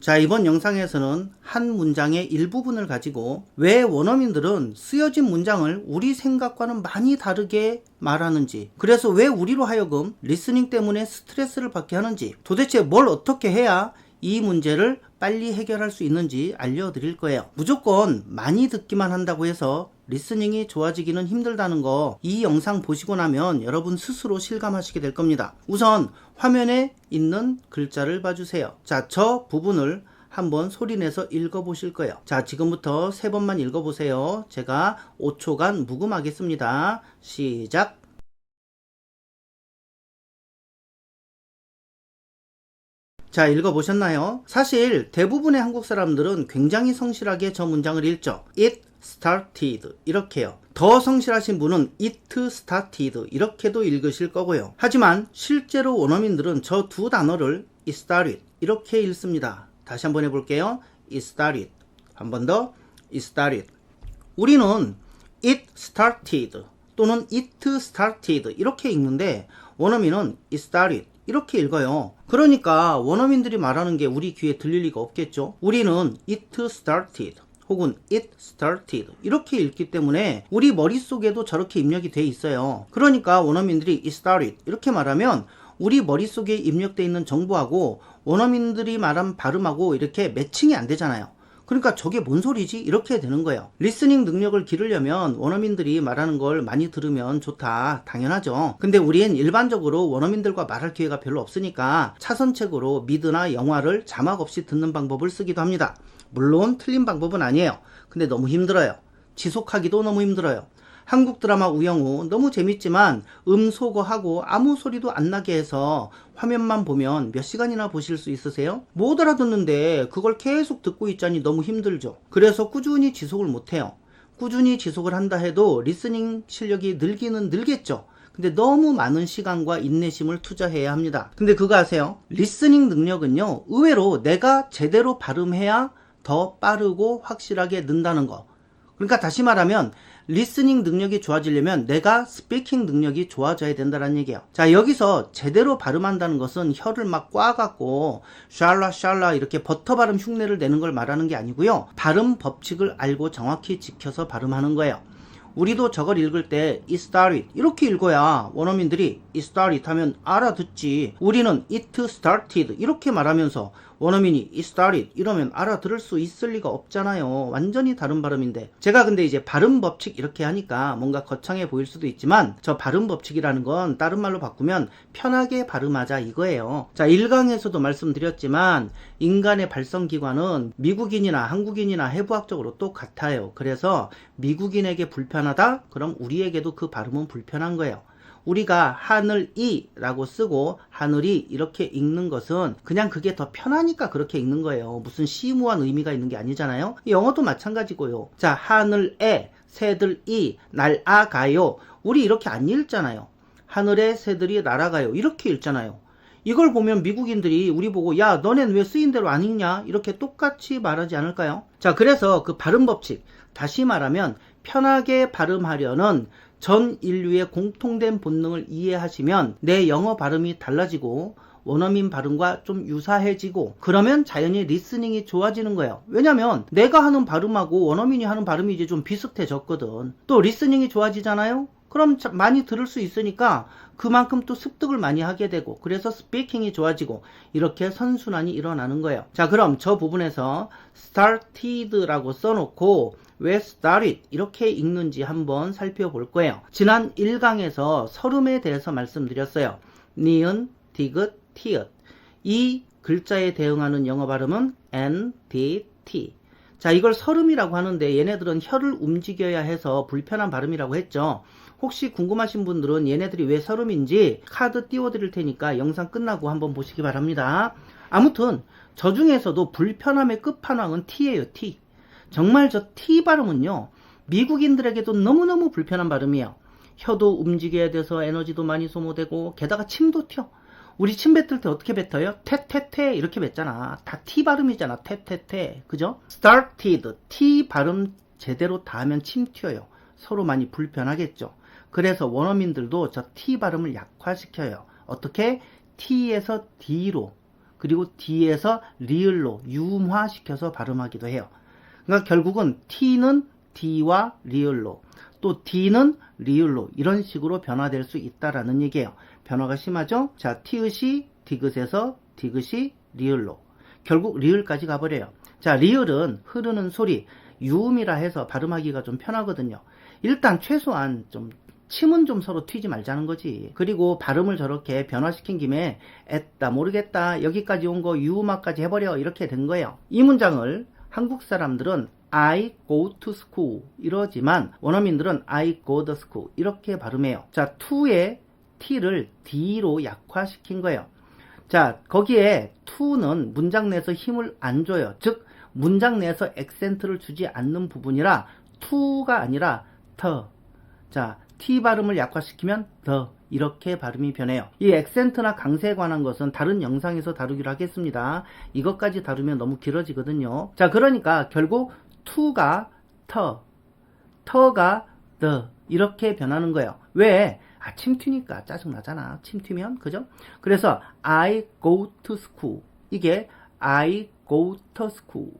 자, 이번 영상에서는 한 문장의 일부분을 가지고 왜 원어민들은 쓰여진 문장을 우리 생각과는 많이 다르게 말하는지, 그래서 왜 우리로 하여금 리스닝 때문에 스트레스를 받게 하는지, 도대체 뭘 어떻게 해야 이 문제를 빨리 해결할 수 있는지 알려드릴 거예요. 무조건 많이 듣기만 한다고 해서 리스닝이 좋아지기는 힘들다는 거 이 영상 보시고 나면 여러분 스스로 실감하시게 될 겁니다. 우선 화면에 있는 글자를 봐주세요. 자, 저 부분을 한번 소리내서 읽어보실 거예요. 자, 지금부터 3번만 읽어보세요. 제가 5초간 묵음하겠습니다. 시작! 자, 읽어보셨나요? 사실 대부분의 한국 사람들은 굉장히 성실하게 저 문장을 읽죠. It started 이렇게요. 더 성실하신 분은 it started 이렇게도 읽으실 거고요. 하지만 실제로 원어민들은 저 두 단어를 it started 이렇게 읽습니다. 다시 한번 해볼게요. it started. 한 번 더. it started. 우리는 it started 또는 it started 이렇게 읽는데 원어민은 it started 이렇게 읽어요. 그러니까 원어민들이 말하는 게 우리 귀에 들릴 리가 없겠죠. 우리는 it started 혹은 it started 이렇게 읽기 때문에 우리 머릿속에도 저렇게 입력이 돼 있어요. 그러니까 원어민들이 it started 이렇게 말하면 우리 머릿속에 입력되어 있는 정보하고 원어민들이 말한 발음하고 이렇게 매칭이 안 되잖아요. 그러니까 저게 뭔 소리지? 이렇게 되는 거예요. 리스닝 능력을 기르려면 원어민들이 말하는 걸 많이 들으면 좋다. 당연하죠. 근데 우리는 일반적으로 원어민들과 말할 기회가 별로 없으니까 차선책으로 미드나 영화를 자막 없이 듣는 방법을 쓰기도 합니다. 물론 틀린 방법은 아니에요. 근데 너무 힘들어요. 지속하기도 너무 힘들어요. 한국 드라마 우영우 너무 재밌지만 음소거하고 아무 소리도 안 나게 해서 화면만 보면 몇 시간이나 보실 수 있으세요? 못 알아듣는데 그걸 계속 듣고 있자니 너무 힘들죠. 그래서 꾸준히 지속을 못해요. 꾸준히 지속을 한다 해도 리스닝 실력이 늘기는 늘겠죠. 근데 너무 많은 시간과 인내심을 투자해야 합니다. 근데 그거 아세요? 리스닝 능력은요, 의외로 내가 제대로 발음해야 더 빠르고 확실하게 는다는 거. 그러니까 다시 말하면 리스닝 능력이 좋아지려면 내가 스피킹 능력이 좋아져야 된다는 얘기예요. 자, 여기서 제대로 발음한다는 것은 혀를 막 꽈갖고 샬라 이렇게 버터 발음 흉내를 내는 걸 말하는 게 아니고요. 발음 법칙을 알고 정확히 지켜서 발음하는 거예요. 우리도 저걸 읽을 때 it started 이렇게 읽어야 원어민들이 it started 하면 알아듣지. 우리는 it started 이렇게 말하면서 원어민이 it started 이러면 알아들을 수 있을 리가 없잖아요. 완전히 다른 발음인데. 제가 근데 이제 발음 법칙 이렇게 하니까 뭔가 거창해 보일 수도 있지만 저 발음 법칙이라는 건 다른 말로 바꾸면 편하게 발음하자 이거예요. 자, 1강에서도 말씀드렸지만 인간의 발성기관은 미국인이나 한국인이나 해부학적으로 똑같아요. 그래서 미국인에게 불편하다? 그럼 우리에게도 그 발음은 불편한 거예요. 우리가 하늘이 라고 쓰고 하늘이 이렇게 읽는 것은 그냥 그게 더 편하니까 그렇게 읽는 거예요. 무슨 심오한 의미가 있는 게 아니잖아요. 영어도 마찬가지고요. 자, 하늘에 새들이 날아가요. 우리 이렇게 안 읽잖아요. 하늘에 새들이 날아가요. 이렇게 읽잖아요. 이걸 보면 미국인들이 우리 보고 야, 너넨 왜 쓰인 대로 안 읽냐? 이렇게 똑같이 말하지 않을까요? 자, 그래서 그 발음 법칙, 다시 말하면 편하게 발음하려는 전 인류의 공통된 본능을 이해하시면 내 영어 발음이 달라지고 원어민 발음과 좀 유사해지고 그러면 자연히 리스닝이 좋아지는 거예요. 왜냐면 내가 하는 발음하고 원어민이 하는 발음이 이제 좀 비슷해졌거든. 또 리스닝이 좋아지잖아요? 그럼 많이 들을 수 있으니까 그만큼 또 습득을 많이 하게 되고 그래서 스피킹이 좋아지고 이렇게 선순환이 일어나는 거예요. 자, 그럼 저 부분에서 started라고 써놓고 왜 started 이렇게 읽는지 한번 살펴볼 거예요. 지난 1강에서 설음에 대해서 말씀드렸어요. 니은, 디귿, 티읕. 이 글자에 대응하는 영어 발음은 N, D, T. 자, 이걸 설음이라고 하는데 얘네들은 혀를 움직여야 해서 불편한 발음이라고 했죠. 혹시 궁금하신 분들은 얘네들이 왜 설음인지 카드 띄워드릴 테니까 영상 끝나고 한번 보시기 바랍니다. 아무튼 저 중에서도 불편함의 끝판왕은 T예요. T. 정말 저 T 발음은요, 미국인들에게도 너무너무 불편한 발음이에요. 혀도 움직여야 돼서 에너지도 많이 소모되고 게다가 침도 튀어. 우리 침 뱉을 때 어떻게 뱉어요? 테테테 이렇게 뱉잖아. 다 T 발음이잖아. 테테테. 그죠? started. T 발음 제대로 다 하면 침 튀어요. 서로 많이 불편하겠죠. 그래서 원어민들도 저 T 발음을 약화시켜요. 어떻게? T에서 D로. 그리고 D에서 리을로 유음화시켜서 발음하기도 해요. 그러니까 결국은 T는 D와 리을로, 또 D는 리을로 이런 식으로 변화될 수 있다라는 얘기예요. 변화가 심하죠? 자, 티읕이 디귿에서 디귿이 리을로, 결국 리을까지 가버려요. 자, 리을은 흐르는 소리, 유음이라 해서 발음하기가 좀 편하거든요. 일단 최소한 좀 침은 좀 서로 튀지 말자는 거지. 그리고 발음을 저렇게 변화시킨 김에 에따 모르겠다 여기까지 온 거 유음화까지 해버려 이렇게 된 거예요. 이 문장을 한국 사람들은 I go to school 이러지만 원어민들은 I go to school 이렇게 발음해요. 자, to의 T를 D로 약화시킨 거예요. 자, 거기에 to는 문장 내에서 힘을 안 줘요. 즉 문장 내에서 액센트를 주지 않는 부분이라 to가 아니라 더. 자, T 발음을 약화시키면 더 이렇게 발음이 변해요. 이 액센트나 강세에 관한 것은 다른 영상에서 다루기로 하겠습니다. 이것까지 다루면 너무 길어지거든요. 자, 그러니까 결국 to가 터, 터가 the 이렇게 변하는 거예요. 왜? 침 튀니까 짜증나잖아. 침 튀면. 그죠? 그래서 I go to school 이게 I go to school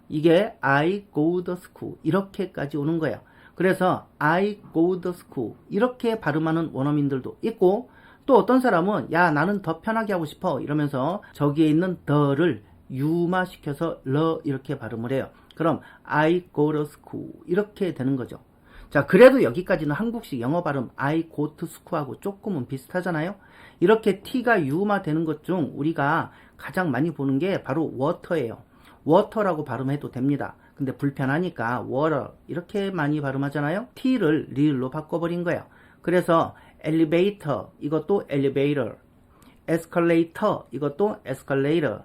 이게 I go to school 이렇게까지 오는 거예요. 그래서 I go to school 이렇게 발음하는 원어민들도 있고, 또 어떤 사람은 야 나는 더 편하게 하고 싶어 이러면서 저기에 있는 더를 유마시켜서 러 이렇게 발음을 해요. 그럼 I go to school 이렇게 되는 거죠. 자, 그래도 여기까지는 한국식 영어 발음 I go to school하고 조금은 비슷하잖아요. 이렇게 T가 유마 되는 것 중 우리가 가장 많이 보는 게 바로 water예요. water라고 발음해도 됩니다. 근데 불편하니까 water 이렇게 많이 발음하잖아요. T를 리을로 바꿔버린 거예요. 그래서 elevator 이것도 elevator, escalator 이것도 escalator,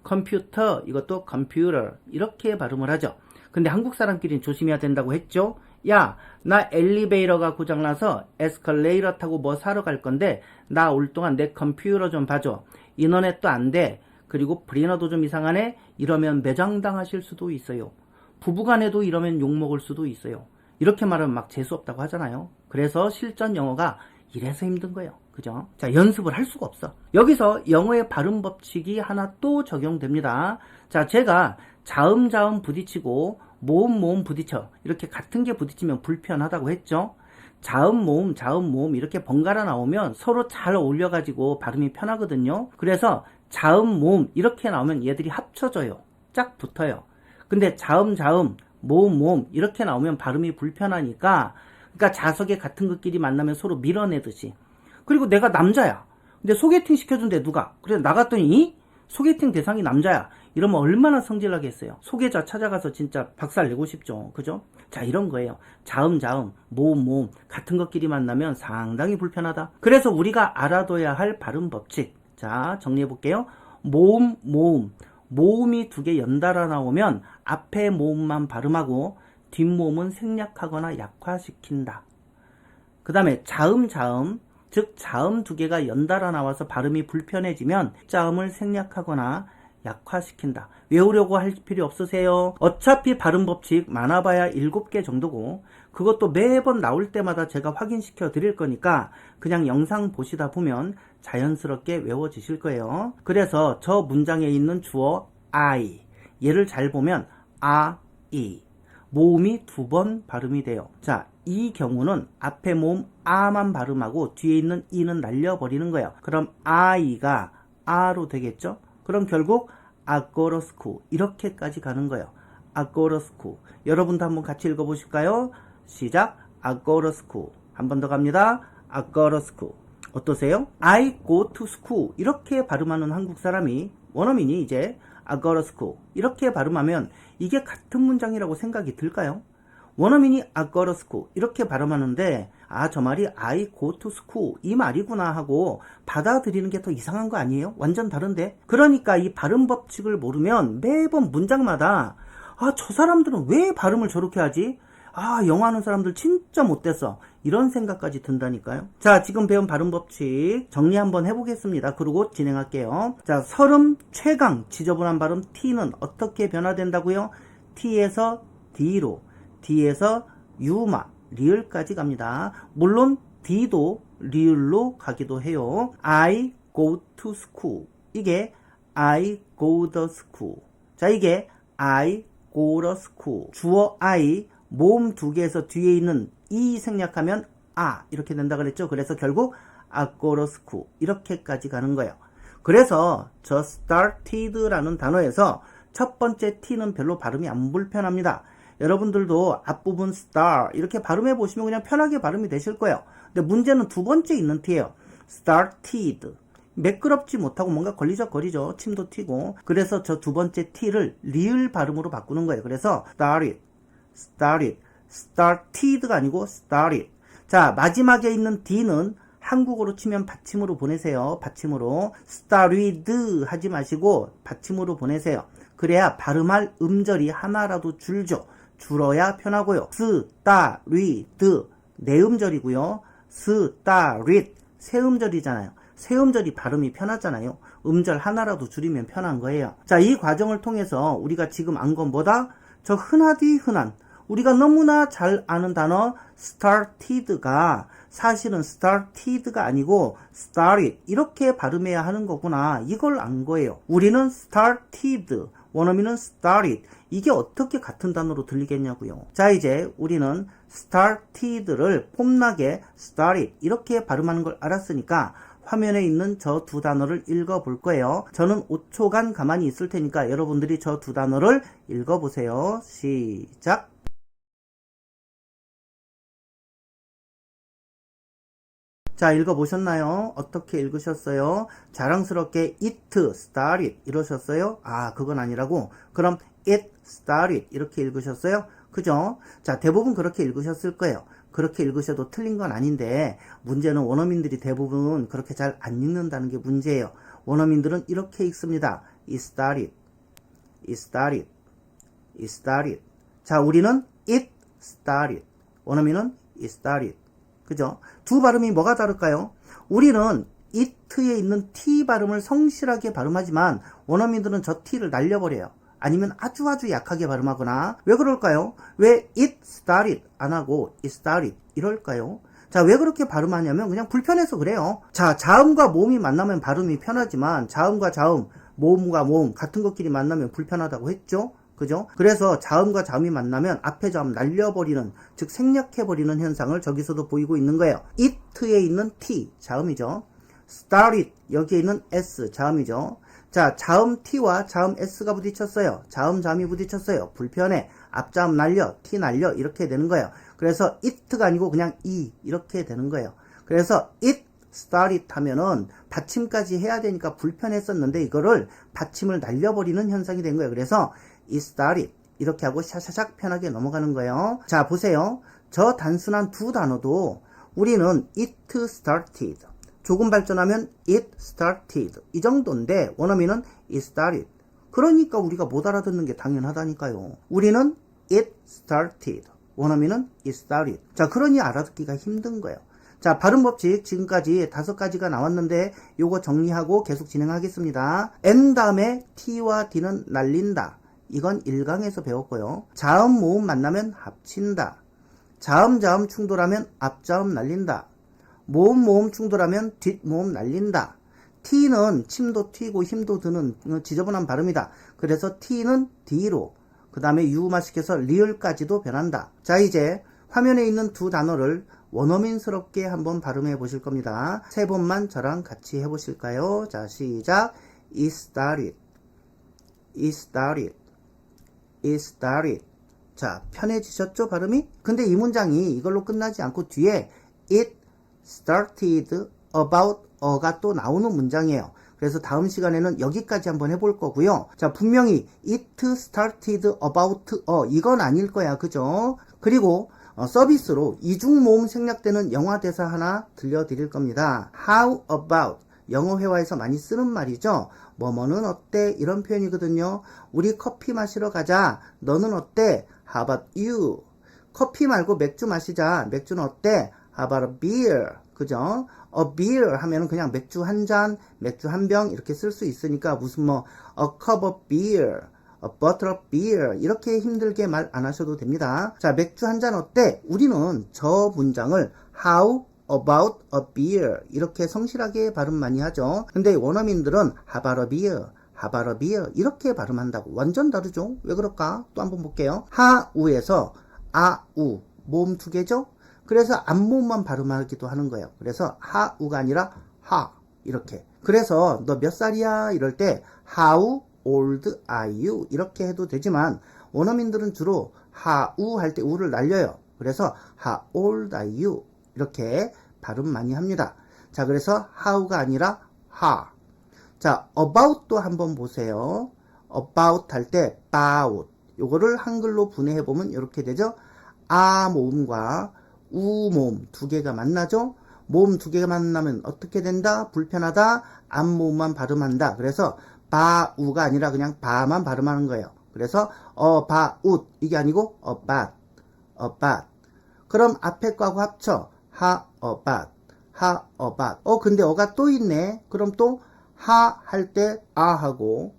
computer 이것도 computer 이렇게 발음을 하죠. 근데 한국 사람끼리는 조심해야 된다고 했죠. 야, 나 엘리베이터가 고장나서 에스컬레이터 타고 뭐 사러 갈 건데 나 올 동안 내 컴퓨터 좀 봐줘. 인터넷도 안 돼. 그리고 프린터도 좀 이상하네. 이러면 매장당하실 수도 있어요. 부부간에도 이러면 욕먹을 수도 있어요. 이렇게 말하면 막 재수없다고 하잖아요. 그래서 실전 영어가 이래서 힘든 거예요. 그죠? 자, 연습을 할 수가 없어. 여기서 영어의 발음 법칙이 하나 또 적용됩니다. 자, 제가 자음 부딪히고 모음 부딪혀 이렇게 같은 게 부딪히면 불편하다고 했죠. 자음 모음 이렇게 번갈아 나오면 서로 잘 어울려가지고 발음이 편하거든요. 그래서 자음 모음 이렇게 나오면 얘들이 합쳐져요. 짝 붙어요. 근데 자음 모음 이렇게 나오면 발음이 불편하니까, 그러니까 자석에 같은 것끼리 만나면 서로 밀어내듯이. 그리고 내가 남자야. 근데 소개팅 시켜준대 누가. 그래서 나갔더니 소개팅 대상이 남자야. 이러면 얼마나 성질나겠어요. 소개자 찾아가서 진짜 박살 내고 싶죠. 그죠? 자, 이런 거예요. 자음 모음 같은 것끼리 만나면 상당히 불편하다. 그래서 우리가 알아둬야 할 발음 법칙. 자, 정리해 볼게요. 모음이 두 개 연달아 나오면 앞에 모음만 발음하고 뒷모음은 생략하거나 약화시킨다. 그 다음에 자음, 즉 자음 두 개가 연달아 나와서 발음이 불편해지면 자음을 생략하거나 약화시킨다. 외우려고 할 필요 없으세요. 어차피 발음 법칙 많아봐야 7개 정도고 그것도 매번 나올 때마다 제가 확인시켜 드릴 거니까 그냥 영상 보시다 보면 자연스럽게 외워지실 거예요. 그래서 저 문장에 있는 주어 I, 얘를 잘 보면 I, 모음이 2번 발음이 돼요. 자, 이 경우는 앞에 모음 아만 발음하고 뒤에 있는 이는 날려버리는 거예요. 그럼 I가 아로 되겠죠? 그럼 결국 I go to school 이렇게까지 가는 거예요. I go to school. 여러분도 한번 같이 읽어보실까요? 시작. I go to school. 한 번 더 갑니다. I go to school. 어떠세요? I go to school 이렇게 발음하는 한국 사람이, 원어민이 이제 I go to school 이렇게 발음하면 이게 같은 문장이라고 생각이 들까요? 원어민이 I go to school 이렇게 발음하는데 저 말이 I go to school 이 말이구나 하고 받아들이는 게 더 이상한 거 아니에요? 완전 다른데? 그러니까 이 발음 법칙을 모르면 매번 문장마다 저 사람들은 왜 발음을 저렇게 하지? 영어 하는 사람들 진짜 못됐어. 이런 생각까지 든다니까요. 자, 지금 배운 발음 법칙 정리 한번 해보겠습니다. 그리고 진행할게요. 자, 설음 최강 지저분한 발음 T는 어떻게 변화된다고요? T에서 D로, D에서 유마, 리을까지 갑니다. 물론 D도 리을로 가기도 해요. I go to school 이게 I go to school. 자, 이게 I go to school. 주어 I, 모음 두 개에서 뒤에 있는 이 생략하면 이렇게 된다 그랬죠. 그래서 결국 I go to school. 이렇게까지 가는 거예요. 그래서 저 started라는 단어에서 첫 번째 T는 별로 발음이 안 불편합니다. 여러분들도 앞부분 star 이렇게 발음해 보시면 그냥 편하게 발음이 되실 거예요. 근데 문제는 두 번째 있는 T예요. started. 매끄럽지 못하고 뭔가 걸리적거리죠. 침도 튀고. 그래서 저 두 번째 T를 리을 발음으로 바꾸는 거예요. 그래서 started가 아니고 started. 자, 마지막에 있는 D는 한국어로 치면 받침으로 보내세요. 받침으로. started 하지 마시고 받침으로 보내세요. 그래야 발음할 음절이 하나라도 줄어야 편하고요. started 네 음절이고요. started 세 음절이잖아요. 세 음절이 발음이 편하잖아요. 음절 하나라도 줄이면 편한 거예요. 자, 이 과정을 통해서 우리가 지금 안 건 뭐다? 저 흔하디 흔한 우리가 너무나 잘 아는 단어 started가 사실은 started가 아니고 started 이렇게 발음해야 하는 거구나. 이걸 안 거예요. 우리는 started, 원어민은 started. 이게 어떻게 같은 단어로 들리겠냐고요. 자, 이제 우리는 started를 폼나게 started 이렇게 발음하는 걸 알았으니까 화면에 있는 저 두 단어를 읽어볼 거예요. 저는 5초간 가만히 있을 테니까 여러분들이 저 두 단어를 읽어보세요. 시작! 자, 읽어보셨나요? 어떻게 읽으셨어요? 자랑스럽게 it started 이러셨어요? 그건 아니라고? 그럼 it started 이렇게 읽으셨어요? 그죠? 자, 대부분 그렇게 읽으셨을 거예요. 그렇게 읽으셔도 틀린 건 아닌데 문제는 원어민들이 대부분 그렇게 잘 안 읽는다는 게 문제예요. 원어민들은 이렇게 읽습니다. it started, it started, it started. 자, 우리는 it started. 원어민은 it started. 그죠? 두 발음이 뭐가 다를까요? 우리는 it에 있는 t 발음을 성실하게 발음하지만 원어민들은 저 t를 날려버려요. 아니면 아주 약하게 발음하거나. 왜 그럴까요? 왜 it started 안 하고 it started 이럴까요? 자, 왜 그렇게 발음하냐면 그냥 불편해서 그래요. 자, 자음과 모음이 만나면 발음이 편하지만 자음과 자음, 모음과 모음 같은 것끼리 만나면 불편하다고 했죠? 그죠? 그래서 자음과 자음이 만나면 앞에 자음 날려버리는, 즉 생략해버리는 현상을 저기서도 보이고 있는 거예요. it에 있는 t, 자음이죠. started, 여기에 있는 s, 자음이죠. 자, 자음 t와 자음 s가 부딪혔어요. 자음 자음이 부딪혔어요. 불편해. 앞자음 날려, t 날려 이렇게 되는 거예요. 그래서 it가 아니고 그냥 이렇게 되는 거예요. 그래서 it started 하면은 받침까지 해야 되니까 불편했었는데 이거를 받침을 날려버리는 현상이 된 거예요. 그래서 it started 이렇게 하고 샤샤샥 편하게 넘어가는 거예요. 자, 보세요. 저 단순한 두 단어도 우리는 it started, 조금 발전하면 it started 이 정도인데 원어민은 it started. 그러니까 우리가 못 알아듣는 게 당연하다니까요. 우리는 it started, 원어민은 it started. 자, 그러니 알아듣기가 힘든 거예요. 자, 발음 법칙 지금까지 5가지가 나왔는데 요거 정리하고 계속 진행하겠습니다. N 다음에 T와 D는 날린다. 이건 1강에서 배웠고요. 자음 모음 만나면 합친다. 자음 자음 충돌하면 앞자음 날린다. 모음 모음 충돌하면 뒷모음 날린다. T는 침도 튀고 힘도 드는 지저분한 발음이다. 그래서 T는 D로, 그 다음에 유음화시켜서 리을까지도 변한다. 자, 이제 화면에 있는 두 단어를 원어민스럽게 한번 발음해 보실 겁니다. 3번만 저랑 같이 해보실까요? 자, 시작. It started, it started, it started. 자, 편해지셨죠, 발음이? 근데 이 문장이 이걸로 끝나지 않고 뒤에 it started about a가 또 나오는 문장이에요. 그래서 다음 시간에는 여기까지 한번 해볼 거고요. 자, 분명히 it started about a 이건 아닐 거야, 그죠? 그리고 서비스로 이중 모음 생략되는 영화 대사 하나 들려드릴 겁니다. How about, 영어 회화에서 많이 쓰는 말이죠. 뭐뭐는 어때? 이런 표현이거든요. 우리 커피 마시러 가자. 너는 어때? How about you? 커피 말고 맥주 마시자. 맥주는 어때? How about a beer? 그죠? A beer 하면은 그냥 맥주 한 잔, 맥주 한 병 이렇게 쓸 수 있으니까 무슨 a cup of beer, a bottle of beer 이렇게 힘들게 말 안 하셔도 됩니다. 자, 맥주 한 잔 어때? 우리는 저 문장을 How about a beer 이렇게 성실하게 발음 많이 하죠. 근데 원어민들은 How about a beer, Have a beer 이렇게 발음한다고. 완전 다르죠? 왜 그럴까? 또 한번 볼게요. 하우에서 아우 모음 두 개죠? 그래서 앞모음만 발음하기도 하는 거예요. 그래서 하우가 아니라 하 이렇게. 그래서 너 몇 살이야? 이럴 때 How old are you? 이렇게 해도 되지만 원어민들은 주로 하우 할 때 우를 날려요. 그래서 How old are you? 이렇게 발음 많이 합니다. 자, 그래서 how가 아니라 ha. 자, about도 한번 보세요. about 할 때 about. 요거를 한글로 분해해 보면 이렇게 되죠. 아 모음과 우 모음 두 개가 만나죠. 모음 두 개가 만나면 어떻게 된다? 불편하다. 앞 모음만 발음한다. 그래서 바우가 아니라 그냥 바만 발음하는 거예요. 그래서 about 이게 아니고 about. 그럼 앞에 거하고 합쳐. about. 근데 어가 또 있네. 그럼 또 하 할 때 아 하고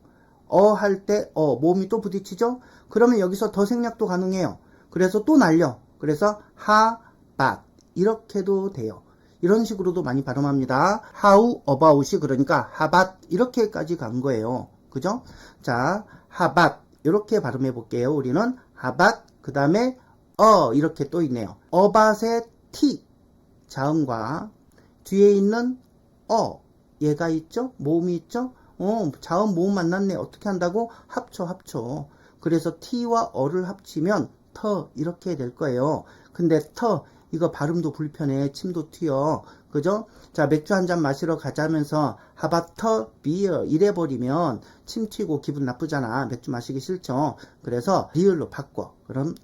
할 때 모음이 또 부딪히죠. 그러면 여기서 더 생략도 가능해요. 그래서 또 날려. 그래서 하밭 이렇게도 돼요. 이런 식으로도 많이 발음합니다. how about이 그러니까 하밭 이렇게까지 간 거예요. 그죠? 자, 하밭 이렇게 발음해 볼게요. 우리는 하밭 그 다음에 이렇게 또 있네요. 어밭의 t 자음과 뒤에 있는 얘가 있죠? 모음이 있죠? 자음 모음 만났네. 어떻게 한다고? 합쳐. 그래서 t와 어를 합치면 터 이렇게 될 거예요. 근데 터 이거 발음도 불편해. 침도 튀어. 그죠? 자, 맥주 한 잔 마시러 가자면서 하바터 비어 이래버리면 침 튀고 기분 나쁘잖아. 맥주 마시기 싫죠? 그래서 리을로 바꿔. 그럼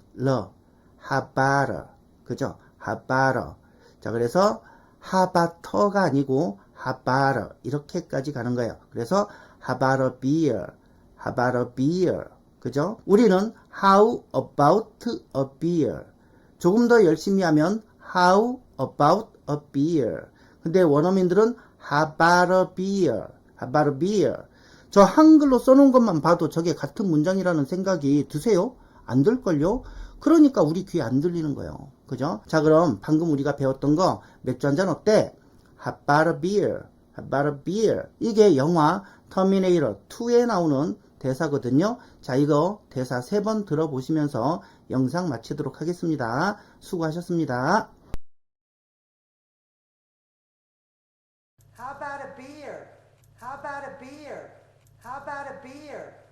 하바러. 그죠? 하바러. 자, 그래서 하바터가 아니고 하바러 이렇게까지 가는 거예요. 그래서 하바러 beer. 그죠? 우리는 how about a beer. 조금 더 열심히 하면 how about a beer. 근데 원어민들은 how about a beer. 저 한글로 써놓은 것만 봐도 저게 같은 문장이라는 생각이 드세요? 안 들걸요? 그러니까 우리 귀에 안 들리는 거예요. 그죠? 자, 그럼 방금 우리가 배웠던 거 맥주 한잔 어때? How about a beer. 이게 영화 터미네이터 2에 나오는 대사거든요. 자, 이거 대사 3번 들어보시면서 영상 마치도록 하겠습니다. 수고하셨습니다. How about a beer? How about a beer? How about a beer?